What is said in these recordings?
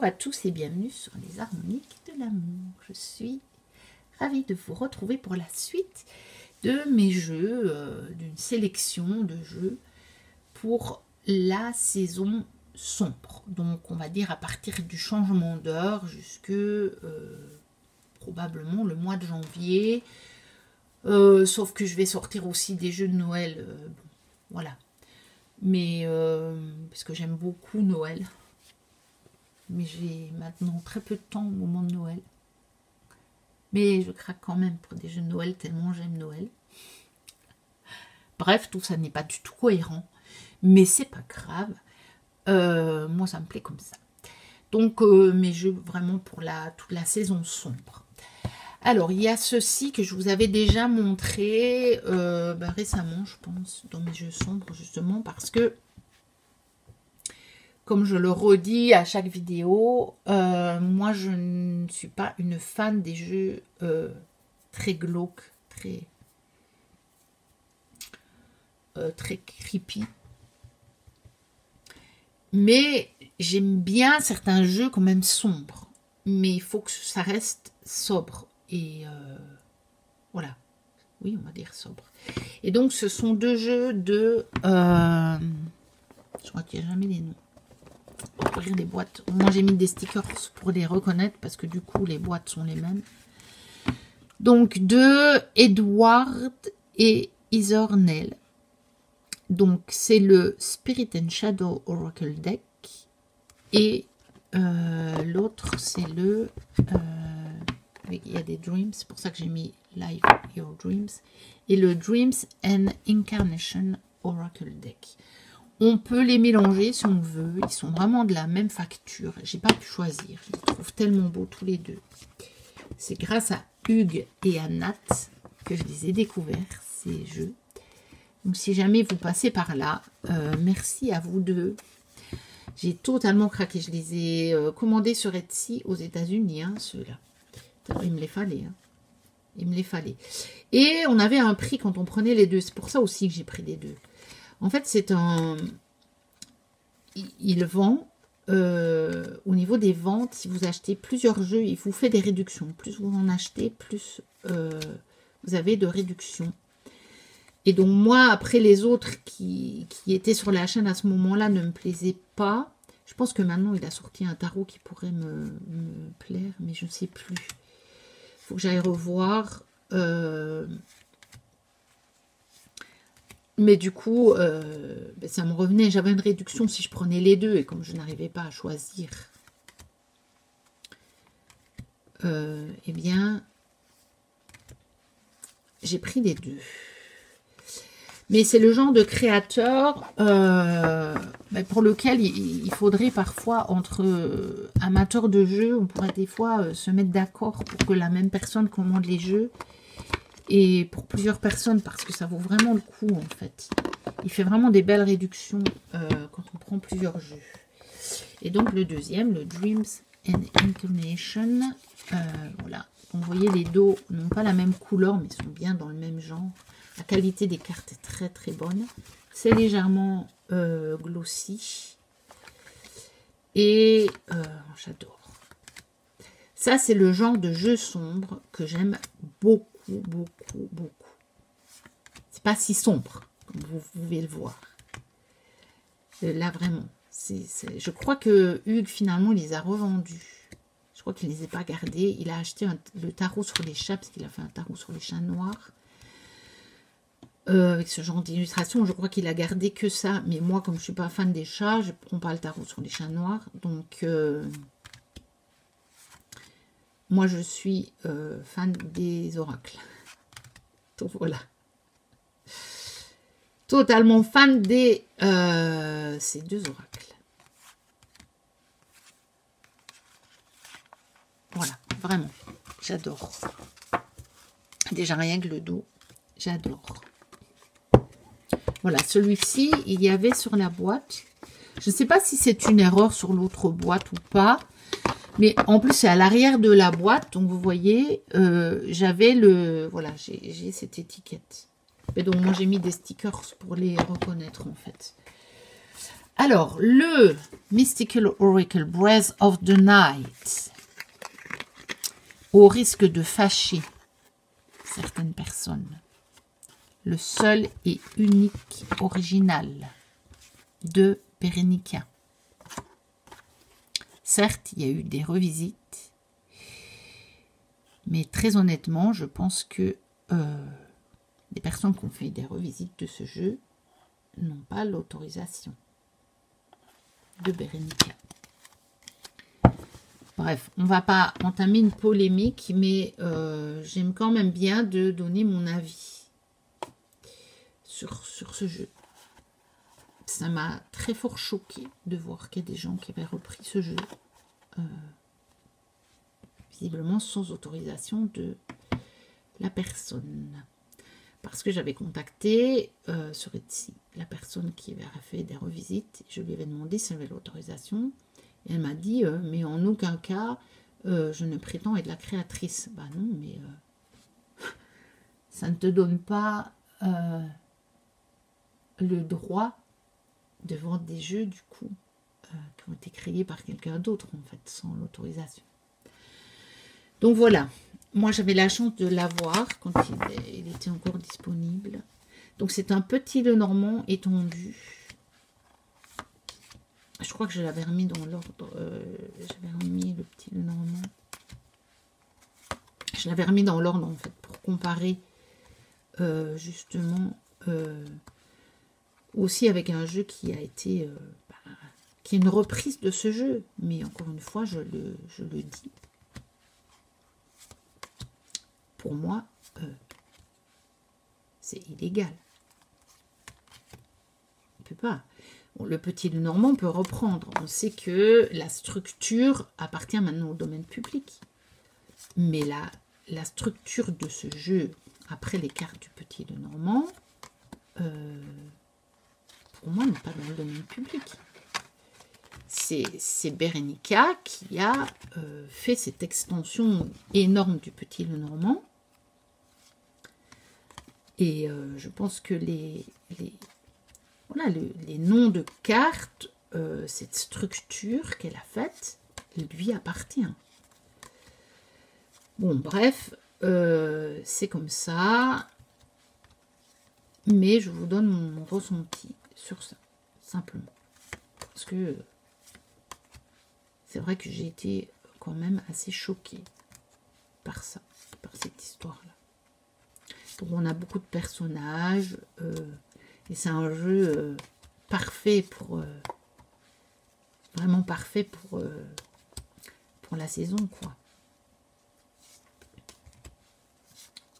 à tous et bienvenue sur les harmoniques de l'amour. Je suis ravie de vous retrouver pour la suite de mes jeux, d'une sélection de jeux pour la saison sombre. Donc on va dire à partir du changement d'heure jusque probablement le mois de janvier. Sauf que je vais sortir aussi des jeux de Noël. Bon, voilà. Mais parce que j'aime beaucoup Noël. Mais j'ai maintenant très peu de temps au moment de Noël. Mais je craque quand même pour des jeux de Noël tellement j'aime Noël. Bref, tout ça n'est pas du tout cohérent. Mais c'est pas grave. Moi, ça me plaît comme ça. Donc, mes jeux vraiment pour toute la saison sombre. Alors, il y a ceci que je vous avais déjà montré récemment, je pense, dans mes jeux sombres, justement, parce que comme je le redis à chaque vidéo, moi je ne suis pas une fan des jeux très glauques, très creepy. Mais j'aime bien certains jeux quand même sombres. Mais il faut que ça reste sobre. Et voilà. Oui, on va dire sobre. Et donc ce sont deux jeux de... je crois qu'il n'y a jamais les noms. Ouvrir les boîtes. Moi j'ai mis des stickers pour les reconnaître parce que du coup les boîtes sont les mêmes. Donc de Edward et Heather Nell. Donc c'est le Spirit and Shadow Oracle Deck et l'autre c'est le il y a des Dreams, c'est pour ça que j'ai mis Live Your Dreams et le Dreams and Incarnation Oracle Deck. On peut les mélanger si on veut. Ils sont vraiment de la même facture. J'ai pas pu choisir. Je les trouve tellement beaux tous les deux. C'est grâce à Hugues et à Nat que je les ai découverts, ces jeux. Donc si jamais vous passez par là, merci à vous deux. J'ai totalement craqué. Je les ai commandés sur Etsy aux États-Unis, hein, ceux-là. Il me les fallait. Hein. Il me les fallait. Et on avait un prix quand on prenait les deux. C'est pour ça aussi que j'ai pris les deux. En fait, c'est un... Il vend, au niveau des ventes, si vous achetez plusieurs jeux, il vous fait des réductions. Plus vous en achetez, plus vous avez de réductions. Et donc, moi, après les autres qui étaient sur la chaîne à ce moment-là ne me plaisaient pas. Je pense que maintenant, il a sorti un tarot qui pourrait me plaire, mais je ne sais plus. Il faut que j'aille revoir... Mais du coup, ça me revenait. J'avais une réduction si je prenais les deux. Et comme je n'arrivais pas à choisir, eh bien, j'ai pris les deux. Mais c'est le genre de créateur pour lequel il faudrait parfois, entre amateurs de jeux, on pourrait des fois se mettre d'accord pour que la même personne commande les jeux. Et pour plusieurs personnes, parce que ça vaut vraiment le coup, en fait. Il fait vraiment des belles réductions quand on prend plusieurs jeux. Et donc, le deuxième, le Dreams and Incarnation. Voilà. Donc, vous voyez, les dos n'ont pas la même couleur, mais sont bien dans le même genre. La qualité des cartes est très, très bonne. C'est légèrement glossy. Et j'adore. Ça, c'est le genre de jeu sombre que j'aime beaucoup. Beaucoup. C'est pas si sombre, comme vous pouvez le voir. Là, vraiment. Je crois que Hugues, finalement, il les a revendus. Je crois qu'il ne les a pas gardés. Il a acheté le tarot sur les chats, parce qu'il a fait un tarot sur les chats noirs. Avec ce genre d'illustration, je crois qu'il a gardé que ça. Mais moi, comme je ne suis pas fan des chats, je ne prends pas le tarot sur les chats noirs. Donc... moi, je suis fan des oracles. Donc, voilà. Totalement fan des ces deux oracles. Voilà, vraiment. J'adore. Déjà, rien que le dos, j'adore. Voilà, celui-ci, il y avait sur la boîte. Je ne sais pas si c'est une erreur sur l'autre boîte ou pas. Mais en plus, c'est à l'arrière de la boîte. Donc, vous voyez, j'avais le... Voilà, j'ai cette étiquette. Et donc, moi, j'ai mis des stickers pour les reconnaître, en fait. Alors, le Mystical Oracle Breath of the Night, au risque de fâcher certaines personnes, le seul et unique original de Bérénica. Certes, il y a eu des revisites, mais très honnêtement, je pense que les personnes qui ont fait des revisites de ce jeu n'ont pas l'autorisation de Bérénica. Bref, on ne va pas entamer une polémique, mais j'aime quand même bien de donner mon avis sur ce jeu. Ça m'a très fort choqué de voir qu'il y a des gens qui avaient repris ce jeu, visiblement sans autorisation de la personne. Parce que j'avais contacté sur Etsy la personne qui avait fait des revisites. Je lui avais demandé si elle avait l'autorisation. Et elle m'a dit, mais en aucun cas, je ne prétends être la créatrice. Bah non, mais ça ne te donne pas le droit de vendre des jeux, du coup, qui ont été créés par quelqu'un d'autre, en fait, sans l'autorisation. Donc voilà. Moi, j'avais la chance de l'avoir quand il était encore disponible. Donc, c'est un petit Lenormand étendu. Je crois que je l'avais remis dans l'ordre. J'avais remis le petit Lenormand. Je l'avais remis dans l'ordre, en fait, pour comparer justement aussi avec un jeu qui a été... qui est une reprise de ce jeu. Mais encore une fois, je le dis. Pour moi, c'est illégal. On ne peut pas. Bon, le petit Lenormand peut reprendre. On sait que la structure appartient maintenant au domaine public. Mais la structure de ce jeu, après les cartes du petit Lenormand, pour moi, n'est pas dans le domaine public. C'est Bérénica qui a fait cette extension énorme du petit Lenormand. Et je pense que les noms de cartes, cette structure qu'elle a faite, lui appartient. Bon, bref, c'est comme ça. Mais je vous donne mon ressenti sur ça, simplement. Parce que c'est vrai que j'ai été quand même assez choquée par ça, par cette histoire-là. Donc on a beaucoup de personnages et c'est un jeu parfait pour vraiment parfait pour la saison, quoi.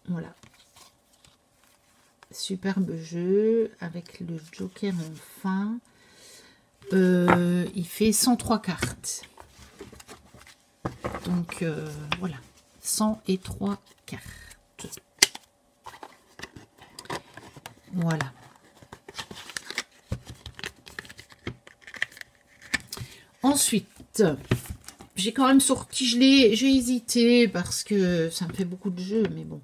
Voilà, superbe jeu avec le Joker en fin. Il fait 103 cartes, donc voilà, 103 cartes. Voilà. Ensuite, j'ai quand même sorti, j'ai hésité parce que ça me fait beaucoup de jeux, mais bon,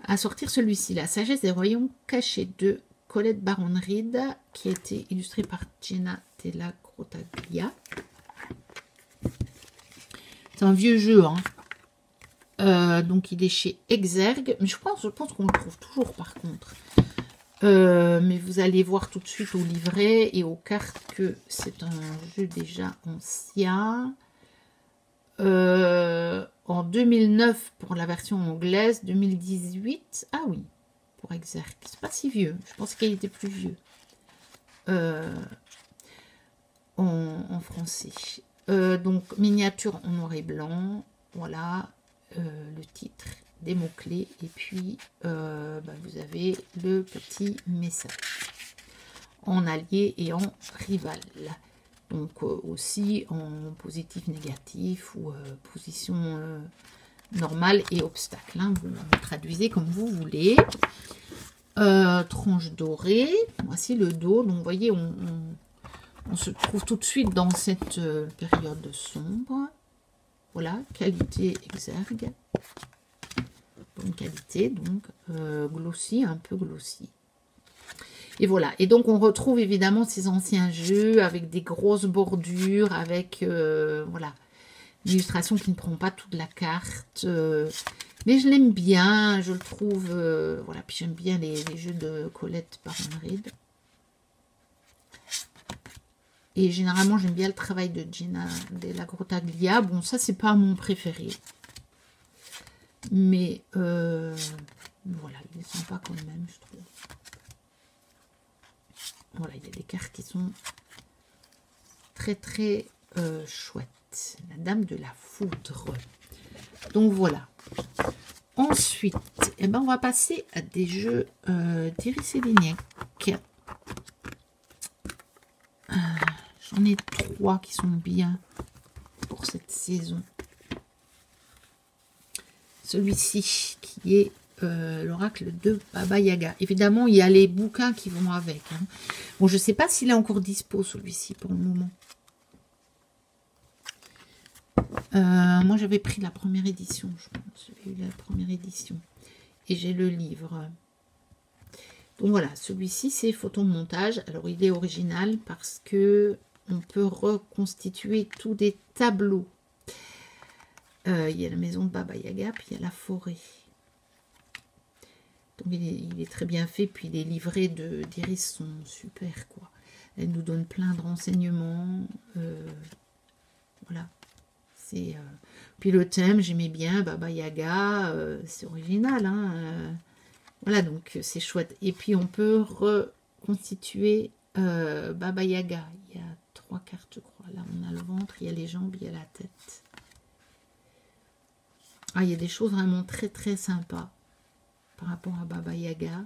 à sortir celui-ci, La Sagesse des Royaumes Cachés de Colette Baron-Reid, qui a été illustré par Jenna Della Grottaglia. C'est un vieux jeu, hein. Donc il est chez Exergue, mais je pense qu'on le trouve toujours par contre. Mais vous allez voir tout de suite au livret et aux cartes que c'est un jeu déjà ancien. En 2009 pour la version anglaise, 2018, ah oui, pour Exergue, c'est pas si vieux, je pense qu'il était plus vieux en français. Donc miniature en noir et blanc, voilà le titre, des mots-clés, et puis vous avez le petit message en allié et en rival. Donc aussi en positif, négatif ou position normale et obstacle. Hein. Vous traduisez comme vous voulez. Tranche dorée. Voici le dos. Donc vous voyez, on se trouve tout de suite dans cette période sombre. Voilà, qualité Exergue. Bonne qualité, donc glossy, un peu glossy. Et voilà. Et donc, on retrouve évidemment ces anciens jeux avec des grosses bordures, avec, voilà, une illustration qui ne prend pas toute la carte. Mais je l'aime bien, je le trouve, voilà. Puis j'aime bien les jeux de Colette Baron-Reid. Et généralement, j'aime bien le travail de Gina Della Grottaglia. Bon, ça, c'est pas mon préféré. Mais, voilà, il est sympa quand même, je trouve. Voilà, il y a des cartes qui sont très, très chouettes. La Dame de la Foudre. Donc, voilà. Ensuite, eh ben, on va passer à des jeux d'Iris Eleniak. J'en ai 3 qui sont bien pour cette saison. Celui-ci qui est l'oracle de Baba Yaga. Évidemment, il y a les bouquins qui vont avec. Hein. Bon, je ne sais pas s'il est encore dispo, celui-ci, pour le moment. Moi, j'avais pris la première édition, je pense. J'avais eu la première édition. Et j'ai le livre. Donc voilà, celui-ci, c'est photomontage. Alors, il est original parce que on peut reconstituer tous des tableaux. Il y a la maison de Baba Yaga, puis il y a la forêt. Donc il est très bien fait, puis les livrets d'Iris sont super, quoi. Elle nous donne plein de renseignements. Voilà. Puis le thème, j'aimais bien, Baba Yaga, c'est original, hein. Voilà, donc c'est chouette. Et puis on peut reconstituer Baba Yaga. Il y a 3 cartes, je crois. Là, on a le ventre, il y a les jambes, il y a la tête. Ah, il y a des choses vraiment très très sympas par rapport à Baba Yaga.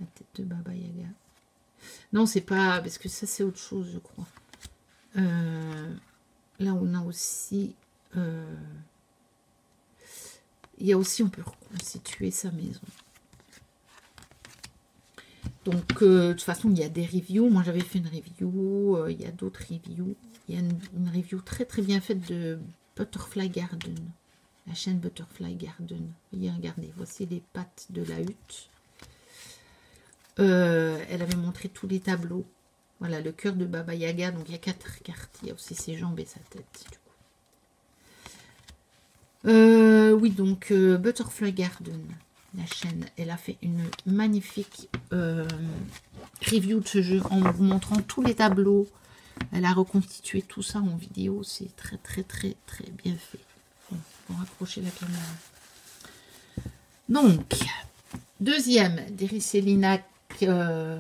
La tête de Baba Yaga. Non, c'est pas... Parce que ça, c'est autre chose, je crois. Là, on a aussi... il y a aussi... On peut reconstituer sa maison. Donc, de toute façon, il y a des reviews. Moi, j'avais fait une review. Il y a d'autres reviews. Il y a une review très très bien faite de Butterfly Garden. La chaîne Butterfly Garden. Voyez, regardez, voici les pattes de la hutte. Elle avait montré tous les tableaux. Voilà, le cœur de Baba Yaga. Donc, il y a 4 cartes. Il y a aussi ses jambes et sa tête. Du coup. Oui, donc, Butterfly Garden, la chaîne, elle a fait une magnifique review de ce jeu en vous montrant tous les tableaux. Elle a reconstitué tout ça en vidéo. C'est très, très, très, très bien fait. Pour rapprocher la caméra. Donc, deuxième d'Iris Eleniak. Je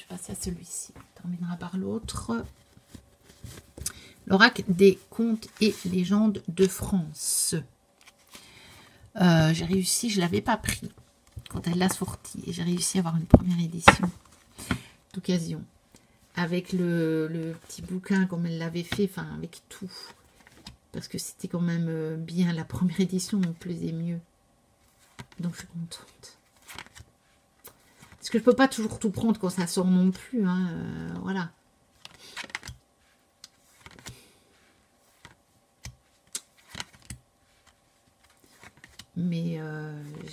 passe à celui-ci. On terminera par l'autre. L'oracle des contes et légendes de France. J'ai réussi, je ne l'avais pas pris quand elle l'a sorti. Et j'ai réussi à avoir une première édition d'occasion. Avec le petit bouquin comme elle l'avait fait, enfin avec tout. Parce que c'était quand même bien. La première édition me plaisait mieux. Donc je suis contente. Parce que je ne peux pas toujours tout prendre quand ça sort non plus. Hein, voilà. Mais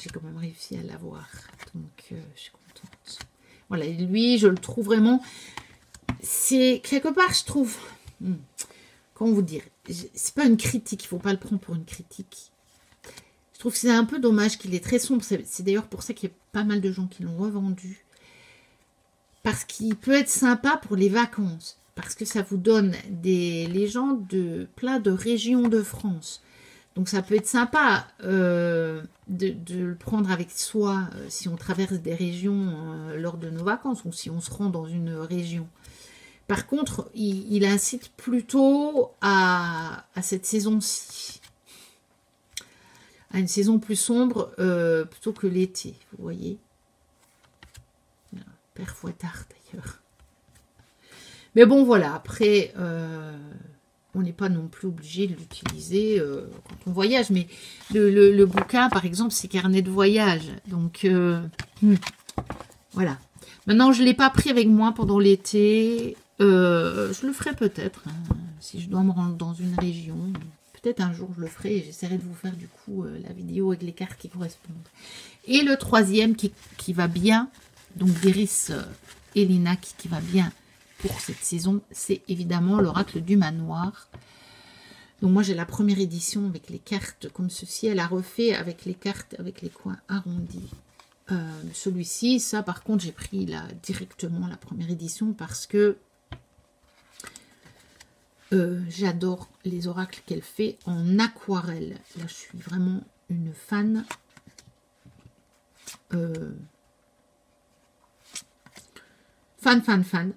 j'ai quand même réussi à l'avoir. Donc je suis contente. Voilà, et lui, je le trouve vraiment... C'est quelque part, je trouve... Comment vous dire? C'est pas une critique, il faut pas le prendre pour une critique. Je trouve que c'est un peu dommage qu'il est très sombre. C'est d'ailleurs pour ça qu'il y a pas mal de gens qui l'ont revendu. Parce qu'il peut être sympa pour les vacances. Parce que ça vous donne des légendes de plein de régions de France. Donc ça peut être sympa de le prendre avec soi si on traverse des régions lors de nos vacances ou si on se rend dans une région. Par contre, il incite plutôt à cette saison-ci. À une saison plus sombre plutôt que l'été, vous voyez. Père Fouettard d'ailleurs. Mais bon, voilà, après, on n'est pas non plus obligé de l'utiliser quand on voyage. Mais le bouquin, par exemple, c'est carnet de voyage. Donc, voilà. Maintenant, je ne l'ai pas pris avec moi pendant l'été. Je le ferai peut-être, hein, si je dois me rendre dans une région. Peut-être un jour, je le ferai et j'essaierai de vous faire du coup la vidéo avec les cartes qui correspondent. Et le troisième qui va bien donc d'Iris et Lina qui va bien pour cette saison, c'est évidemment l'oracle du manoir. Donc moi j'ai la première édition avec les cartes comme ceci, elle a refait avec les cartes avec les coins arrondis. Celui-ci, ça par contre j'ai pris là directement la première édition parce que j'adore les oracles qu'elle fait en aquarelle. Là je suis vraiment une fan. Fan.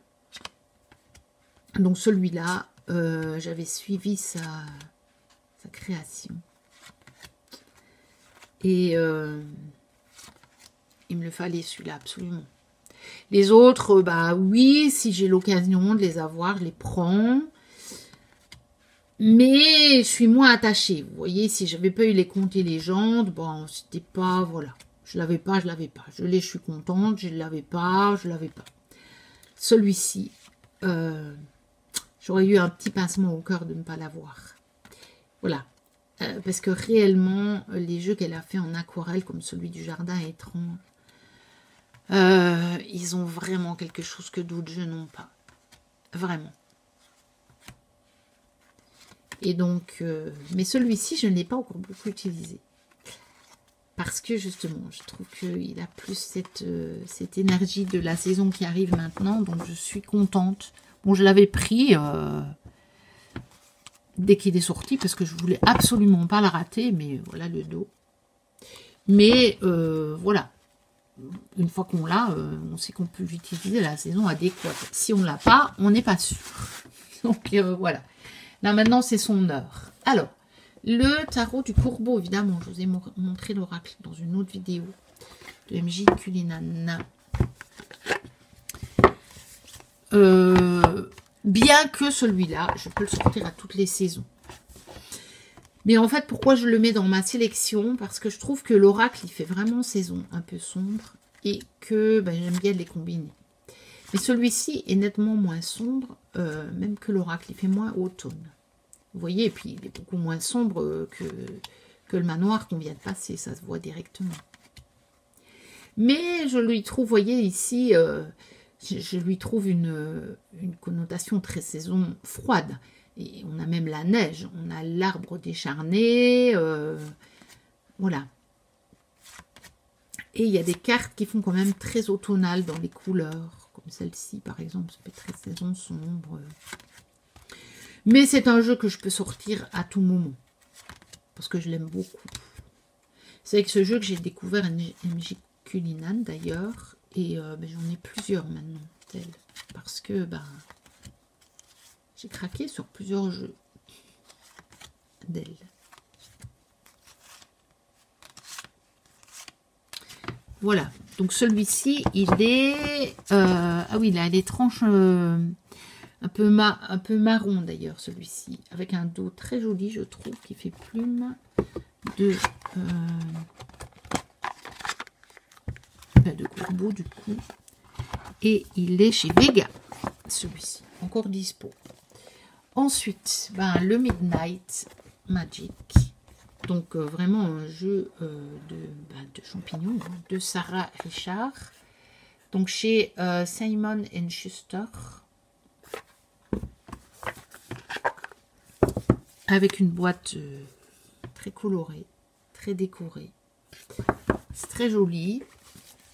Donc celui-là, j'avais suivi sa création. Et il me le fallait celui-là, absolument. Les autres, bah oui, si j'ai l'occasion de les avoir, je les prends. Mais je suis moins attachée. Vous voyez, si j'avais pas eu les contes et légendes, bon, c'était pas, voilà. Je l'avais pas. Je l'ai, je suis contente. Je l'avais pas. Celui-ci, j'aurais eu un petit pincement au cœur de ne pas l'avoir. Voilà. Parce que réellement, les jeux qu'elle a fait en aquarelle, comme celui du jardin étrange, ils ont vraiment quelque chose que d'autres jeux n'ont pas. Vraiment. Et donc, mais celui-ci, je ne l'ai pas encore beaucoup utilisé. Parce que justement, je trouve qu'il a plus cette énergie de la saison qui arrive maintenant. Donc, je suis contente. Bon, je l'avais pris dès qu'il est sorti parce que je voulais absolument pas la rater. Mais voilà le dos. Mais voilà. Une fois qu'on l'a, on sait qu'on peut l'utiliser la saison adéquate. Si on ne l'a pas, on n'est pas sûr. Donc, voilà. Là, maintenant, c'est son heure. Alors, le tarot du Corbeau, évidemment. Je vous ai montré l'oracle dans une autre vidéo de MJ Culinan. Bien que celui-là, je peux le sortir à toutes les saisons. Mais en fait, pourquoi je le mets dans ma sélection? Parce que je trouve que l'oracle, il fait vraiment saison un peu sombre et que ben, j'aime bien les combiner. Mais celui-ci est nettement moins sombre, même que l'oracle, il fait moins automne. Vous voyez, et puis il est beaucoup moins sombre que le manoir qu'on vient de passer, ça se voit directement. Mais je lui trouve, vous voyez ici, je lui trouve une connotation très saison froide. Et on a même la neige, on a l'arbre décharné, voilà. Et il y a des cartes qui font quand même très automnales dans les couleurs, comme celle-ci par exemple, ça fait très saison sombre. Mais c'est un jeu que je peux sortir à tout moment, parce que je l'aime beaucoup. C'est avec ce jeu que j'ai découvert MJ Culinan d'ailleurs, et ben, j'en ai plusieurs maintenant, parce que ben, j'ai craqué sur plusieurs jeux d'elle. Voilà, donc celui-ci, il est... ah oui, il a les tranches un peu marron d'ailleurs, celui-ci. Avec un dos très joli, je trouve, qui fait plume de corbeau du coup. Et il est chez Vega, celui-ci, encore dispo. Ensuite, ben, le Midnight Magic. Donc, vraiment un jeu de champignons, hein, de Sarah Richard. Donc, chez Simon & Schuster. Avec une boîte très colorée, très décorée. C'est très joli.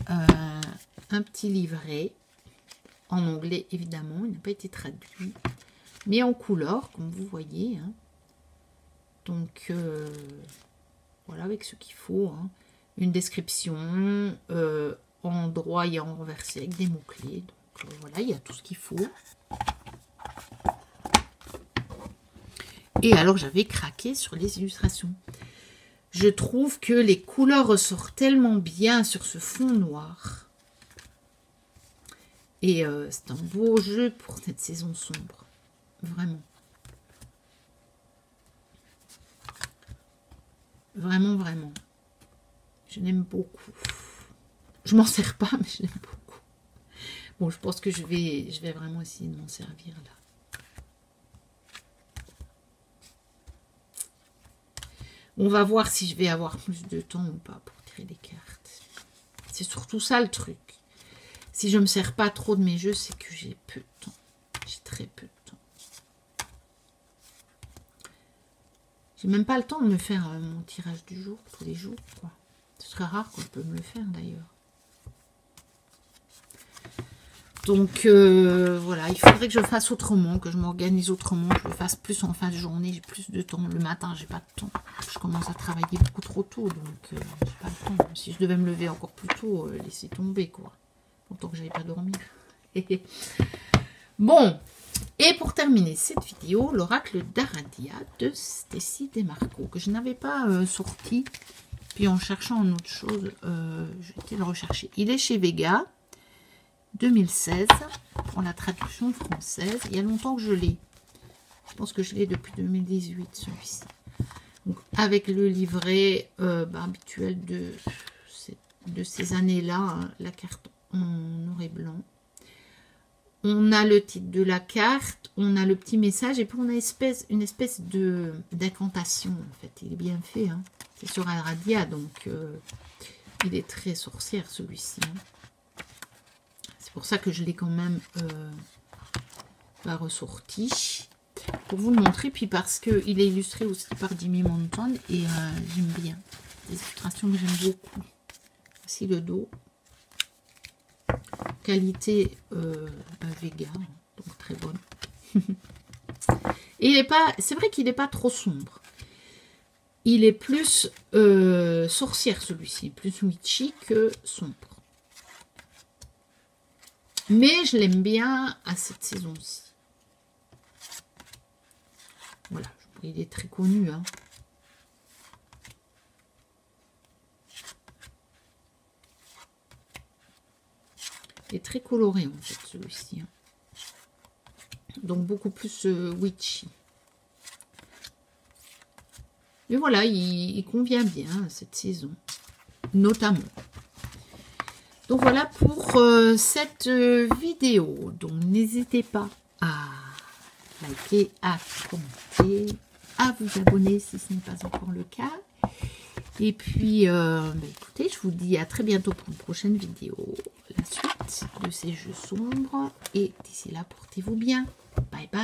Un petit livret. En anglais, évidemment. Il n'a pas été traduit. Mais en couleur, comme vous voyez. Hein. Donc, voilà, avec ce qu'il faut. Hein. Une description en droit et en renversé avec des mots-clés. Donc, voilà, il y a tout ce qu'il faut. Et alors, j'avais craqué sur les illustrations. Je trouve que les couleurs ressortent tellement bien sur ce fond noir. Et c'est un beau jeu pour cette saison sombre. Vraiment. Vraiment, vraiment. Je l'aime beaucoup. Je m'en sers pas, mais je l'aime beaucoup. Bon, je pense que je vais vraiment essayer de m'en servir là. On va voir si je vais avoir plus de temps ou pas pour tirer les cartes. C'est surtout ça le truc. si je me sers pas trop de mes jeux, c'est que j'ai peu de temps. J'ai très peu de temps. J'ai même pas le temps de me faire mon tirage du jour, tous les jours, quoi. Ce serait rare qu'on peut me le faire, d'ailleurs. Donc, voilà, il faudrait que je fasse autrement, que je m'organise autrement, que je le fasse plus en fin de journée, j'ai plus de temps. Le matin, j'ai pas de temps. Je commence à travailler beaucoup trop tôt, donc j'ai pas le temps. Si je devais me lever encore plus tôt, laisser tomber, quoi. Autant que j'aille pas dormir. Bon, et pour terminer cette vidéo, l'oracle d'Aradia de Stécie Desmarco, que je n'avais pas sorti. Puis en cherchant en autre chose, j'ai été le rechercher. Il est chez Vega, 2016, pour la traduction française. Il y a longtemps que je l'ai. Je pense que je l'ai depuis 2018, celui-ci. Donc, avec le livret habituel de ces années-là, hein, la carte en noir et blanc. On a le titre de la carte, on a le petit message, et puis on a une espèce d'incantation, en fait. Il est bien fait, hein. C'est sur Aradia, donc il est très sorcière, celui-ci. Hein. C'est pour ça que je l'ai quand même ressorti. Pour vous le montrer, puis parce qu'il est illustré aussi par Jimmy Monton, et j'aime bien. Des illustrations que j'aime beaucoup. Voici le dos. Qualité Vega, donc très bonne. Et c'est vrai qu'il n'est pas trop sombre. Il est plus sorcière, celui-ci, plus witchy que sombre. Mais je l'aime bien à cette saison-ci. Voilà, il est très connu, hein. Il est très coloré, en fait, celui-ci. Hein. Donc, beaucoup plus witchy. Mais voilà, il convient bien à cette saison, notamment. Donc, voilà pour cette vidéo. Donc, n'hésitez pas à liker, à commenter, à vous abonner si ce n'est pas encore le cas. Et puis, écoutez, je vous dis à très bientôt pour une prochaine vidéo. La suite de ces jeux sombres. Et d'ici là, portez-vous bien. Bye bye.